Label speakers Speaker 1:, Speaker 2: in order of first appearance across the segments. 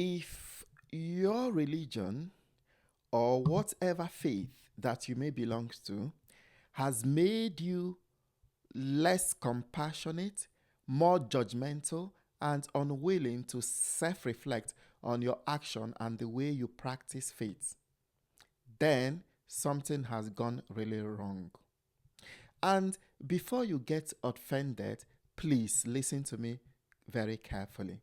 Speaker 1: If your religion or whatever faith that you may belong to has made you less compassionate, more judgmental, and unwilling to self reflect on your action and the way you practice faith, then something has gone really wrong. And before you get offended, please listen to me very carefully.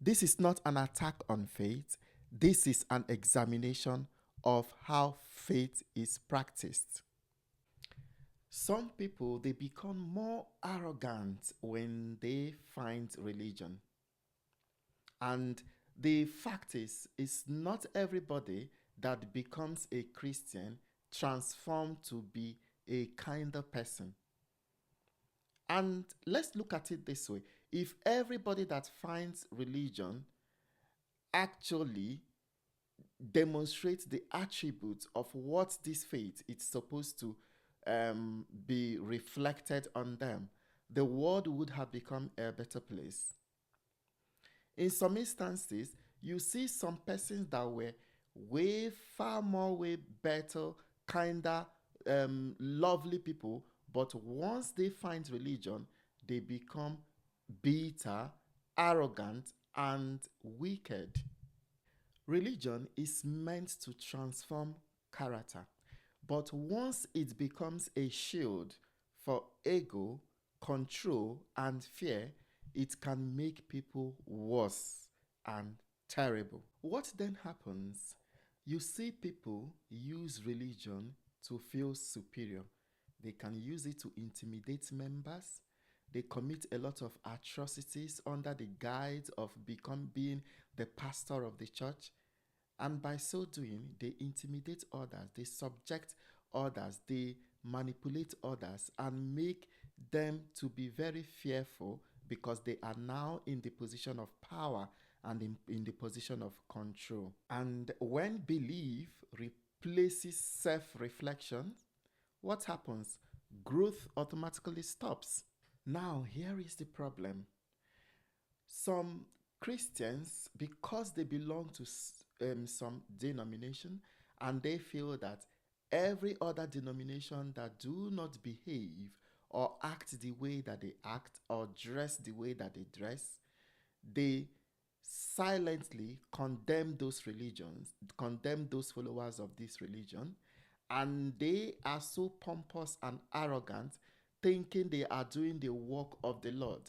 Speaker 1: This is not an attack on faith, this is an examination of how faith is practiced. Some people they become more arrogant when they find religion. And the fact is not everybody that becomes a Christian transformed to be a kinder person. And let's look at it this way. If everybody that finds religion actually demonstrates the attributes of what this faith is supposed to be reflected on them, the world would have become a better place. In some instances, you see some persons that were way far more way better, kinder, lovely people, but once they find religion, they become bitter, arrogant, and wicked. Religion is meant to transform character, but once it becomes a shield for ego, control, and fear, it can make people worse and terrible. What then happens? You see people use religion to feel superior. They can use it to intimidate members. They commit a lot of atrocities under the guise of being the pastor of the church. And by so doing, they intimidate others, they subject others, they manipulate others, and make them to be very fearful because they are now in the position of power and in the position of control. And when belief replaces self reflection, what happens? Growth automatically stops. Now, here is the problem. Some Christians, because they belong to some denomination, and they feel that every other denomination that do not behave or act the way that they act or dress the way that they dress, they silently condemn those religions, condemn those followers of this religion, and they are so pompous and arrogant, thinking they are doing the work of the Lord.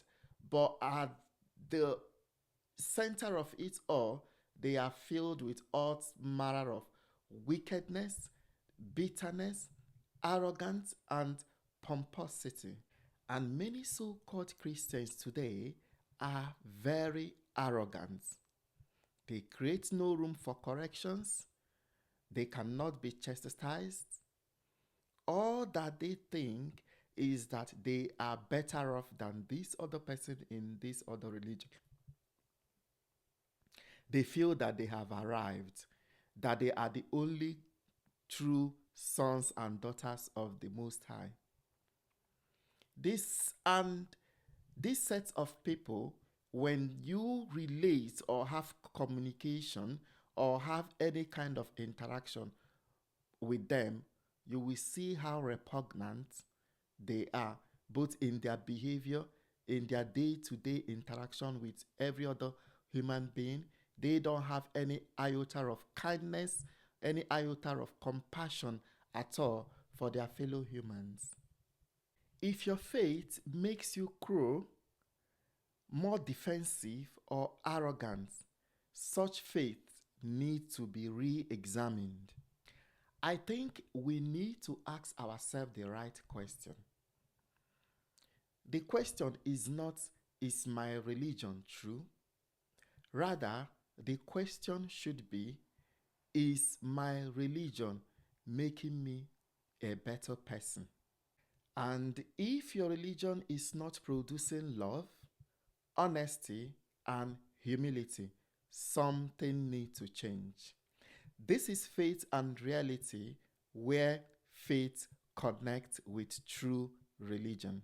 Speaker 1: But at the center of it all, they are filled with all manner of wickedness, bitterness, arrogance, and pomposity. And many so called Christians today are very arrogant. They create no room for corrections, they cannot be chastised. All that they think is that they are better off than this other person in this other religion. They feel that they have arrived, that they are the only true sons and daughters of the Most High. This and this set of people, when you relate or have communication or have any kind of interaction with them, you will see how repugnant they are, both in their behavior, in their day to day interaction with every other human being. They don't have any iota of kindness, any iota of compassion at all for their fellow humans. If your faith makes you cruel, more defensive, or arrogant, such faith needs to be re examined. I think we need to ask ourselves the right question. The question is not, is my religion true? Rather, the question should be, is my religion making me a better person? And if your religion is not producing love, honesty, and humility, something needs to change. This is faith and reality, where faith connects with true religion.